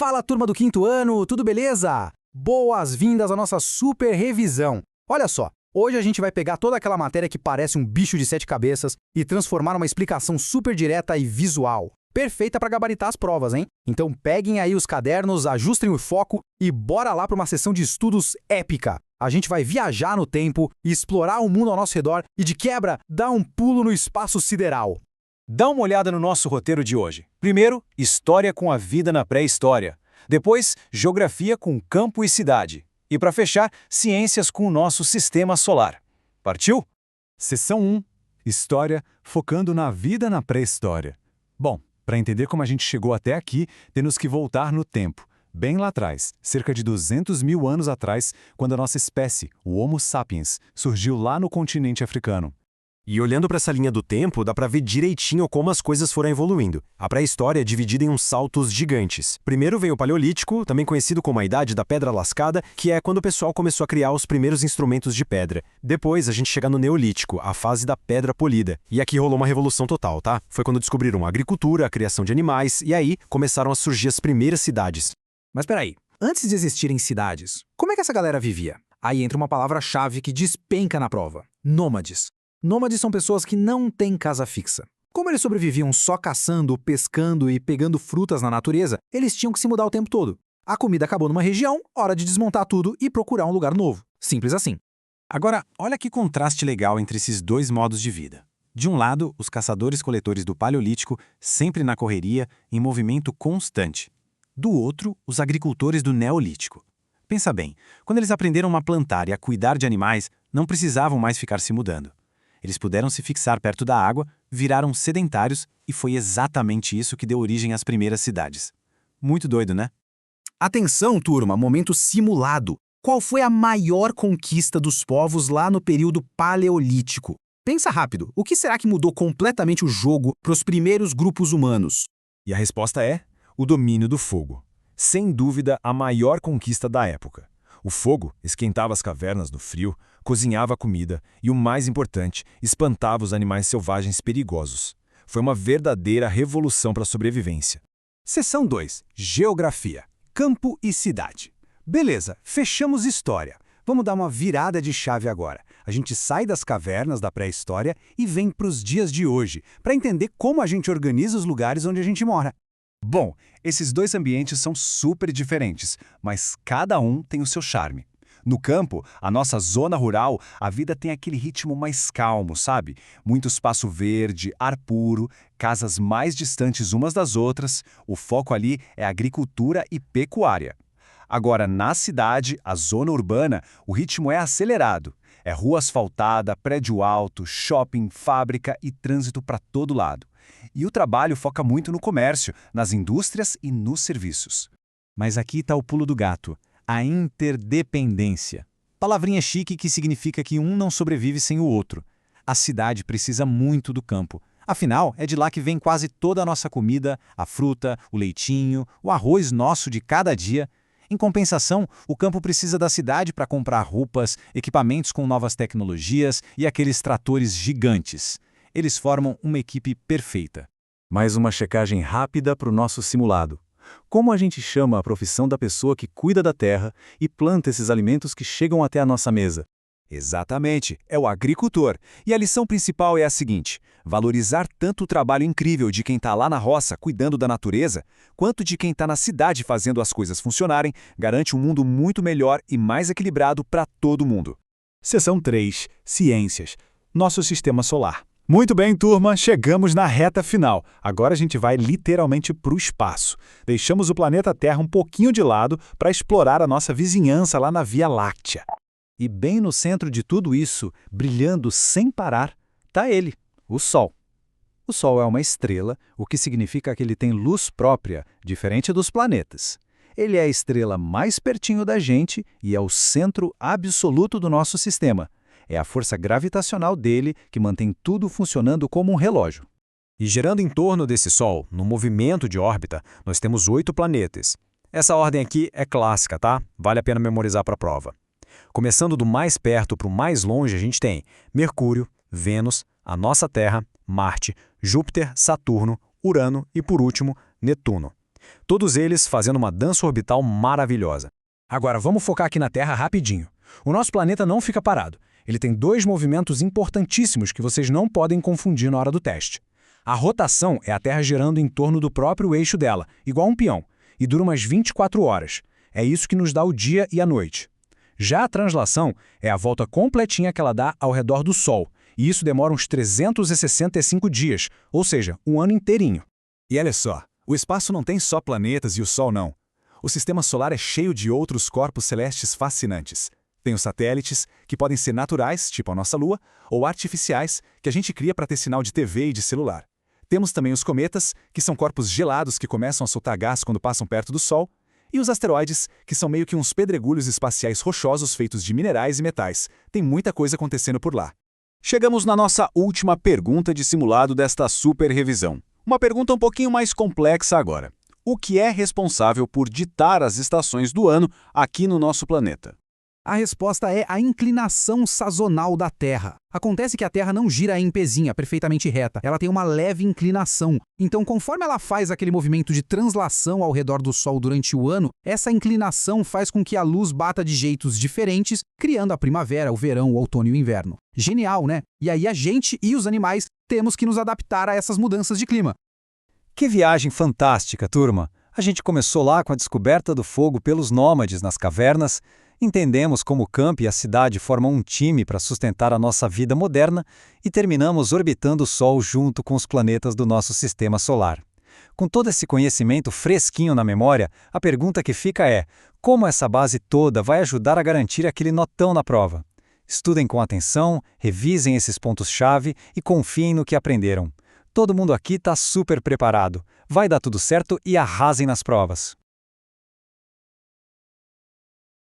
Fala, turma do quinto ano, tudo beleza? Boas-vindas à nossa super revisão. Olha só, hoje a gente vai pegar toda aquela matéria que parece um bicho de 7 cabeças e transformar numa explicação super direta e visual. Perfeita para gabaritar as provas, hein? Então peguem aí os cadernos, ajustem o foco e bora lá para uma sessão de estudos épica. A gente vai viajar no tempo e explorar o mundo ao nosso redor e, de quebra, dar um pulo no espaço sideral. Dá uma olhada no nosso roteiro de hoje. Primeiro, história com a vida na pré-história. Depois, geografia com campo e cidade. E para fechar, ciências com o nosso sistema solar. Partiu? Seção 1. História focando na vida na pré-história. Bom, para entender como a gente chegou até aqui, temos que voltar no tempo. Bem lá atrás, cerca de 200 mil anos atrás, quando a nossa espécie, o Homo sapiens, surgiu lá no continente africano. E olhando para essa linha do tempo, dá para ver direitinho como as coisas foram evoluindo. A pré-história é dividida em uns saltos gigantes. Primeiro veio o Paleolítico, também conhecido como a Idade da Pedra Lascada, que é quando o pessoal começou a criar os primeiros instrumentos de pedra. Depois a gente chega no Neolítico, a fase da pedra polida. E aqui rolou uma revolução total, tá? Foi quando descobriram a agricultura, a criação de animais, e aí começaram a surgir as primeiras cidades. Mas peraí, antes de existirem cidades, como é que essa galera vivia? Aí entra uma palavra-chave que despenca na prova: nômades. Nômades são pessoas que não têm casa fixa. Como eles sobreviviam só caçando, pescando e pegando frutas na natureza, eles tinham que se mudar o tempo todo. A comida acabou numa região, hora de desmontar tudo e procurar um lugar novo. Simples assim. Agora, olha que contraste legal entre esses dois modos de vida. De um lado, os caçadores-coletores do Paleolítico, sempre na correria, em movimento constante. Do outro, os agricultores do Neolítico. Pensa bem, quando eles aprenderam a plantar e a cuidar de animais, não precisavam mais ficar se mudando. Eles puderam se fixar perto da água, viraram sedentários e foi exatamente isso que deu origem às primeiras cidades. Muito doido, né? Atenção, turma, momento simulado. Qual foi a maior conquista dos povos lá no período Paleolítico? Pensa rápido, o que será que mudou completamente o jogo para os primeiros grupos humanos? E a resposta é o domínio do fogo. Sem dúvida, a maior conquista da época. O fogo esquentava as cavernas no frio, cozinhava a comida e, o mais importante, espantava os animais selvagens perigosos. Foi uma verdadeira revolução para a sobrevivência. Seção 2. Geografia. Campo e cidade. Beleza, fechamos história. Vamos dar uma virada de chave agora. A gente sai das cavernas da pré-história e vem para os dias de hoje, para entender como a gente organiza os lugares onde a gente mora. Bom, esses dois ambientes são super diferentes, mas cada um tem o seu charme. No campo, a nossa zona rural, a vida tem aquele ritmo mais calmo, sabe? Muito espaço verde, ar puro, casas mais distantes umas das outras, o foco ali é agricultura e pecuária. Agora, na cidade, a zona urbana, o ritmo é acelerado. É rua asfaltada, prédio alto, shopping, fábrica e trânsito para todo lado. E o trabalho foca muito no comércio, nas indústrias e nos serviços. Mas aqui está o pulo do gato, a interdependência. Palavrinha chique que significa que um não sobrevive sem o outro. A cidade precisa muito do campo. Afinal, é de lá que vem quase toda a nossa comida, a fruta, o leitinho, o arroz nosso de cada dia. Em compensação, o campo precisa da cidade para comprar roupas, equipamentos com novas tecnologias e aqueles tratores gigantes. Eles formam uma equipe perfeita. Mais uma checagem rápida para o nosso simulado. Como a gente chama a profissão da pessoa que cuida da terra e planta esses alimentos que chegam até a nossa mesa? Exatamente, é o agricultor. E a lição principal é a seguinte: valorizar tanto o trabalho incrível de quem está lá na roça cuidando da natureza, quanto de quem está na cidade fazendo as coisas funcionarem, garante um mundo muito melhor e mais equilibrado para todo mundo. Seção 3. Ciências. Nosso sistema solar. Muito bem, turma, chegamos na reta final. Agora a gente vai literalmente para o espaço. Deixamos o planeta Terra um pouquinho de lado para explorar a nossa vizinhança lá na Via Láctea. E bem no centro de tudo isso, brilhando sem parar, está ele, o Sol. O Sol é uma estrela, o que significa que ele tem luz própria, diferente dos planetas. Ele é a estrela mais pertinho da gente e é o centro absoluto do nosso sistema. É a força gravitacional dele que mantém tudo funcionando como um relógio. E girando em torno desse Sol, no movimento de órbita, nós temos 8 planetas. Essa ordem aqui é clássica, tá? Vale a pena memorizar para a prova. Começando do mais perto para o mais longe, a gente tem Mercúrio, Vênus, a nossa Terra, Marte, Júpiter, Saturno, Urano e, por último, Netuno. Todos eles fazendo uma dança orbital maravilhosa. Agora, vamos focar aqui na Terra rapidinho. O nosso planeta não fica parado. Ele tem dois movimentos importantíssimos que vocês não podem confundir na hora do teste. A rotação é a Terra girando em torno do próprio eixo dela, igual um peão, e dura umas 24 horas. É isso que nos dá o dia e a noite. Já a translação é a volta completinha que ela dá ao redor do Sol, e isso demora uns 365 dias, ou seja, um ano inteirinho. E olha só, o espaço não tem só planetas e o Sol, não. O sistema solar é cheio de outros corpos celestes fascinantes. Tem os satélites, que podem ser naturais, tipo a nossa Lua, ou artificiais, que a gente cria para ter sinal de TV e de celular. Temos também os cometas, que são corpos gelados que começam a soltar gás quando passam perto do Sol, e os asteroides, que são meio que uns pedregulhos espaciais rochosos feitos de minerais e metais. Tem muita coisa acontecendo por lá. Chegamos na nossa última pergunta de simulado desta super revisão. Uma pergunta um pouquinho mais complexa agora. O que é responsável por ditar as estações do ano aqui no nosso planeta? A resposta é a inclinação sazonal da Terra. Acontece que a Terra não gira em pezinha perfeitamente reta, ela tem uma leve inclinação. Então, conforme ela faz aquele movimento de translação ao redor do Sol durante o ano, essa inclinação faz com que a luz bata de jeitos diferentes, criando a primavera, o verão, o outono e o inverno. Genial, né? E aí a gente e os animais temos que nos adaptar a essas mudanças de clima. Que viagem fantástica, turma! A gente começou lá com a descoberta do fogo pelos nômades nas cavernas, entendemos como o campo e a cidade formam um time para sustentar a nossa vida moderna e terminamos orbitando o Sol junto com os planetas do nosso sistema solar. Com todo esse conhecimento fresquinho na memória, a pergunta que fica é: como essa base toda vai ajudar a garantir aquele notão na prova? Estudem com atenção, revisem esses pontos-chave e confiem no que aprenderam. Todo mundo aqui está super preparado. Vai dar tudo certo e arrasem nas provas.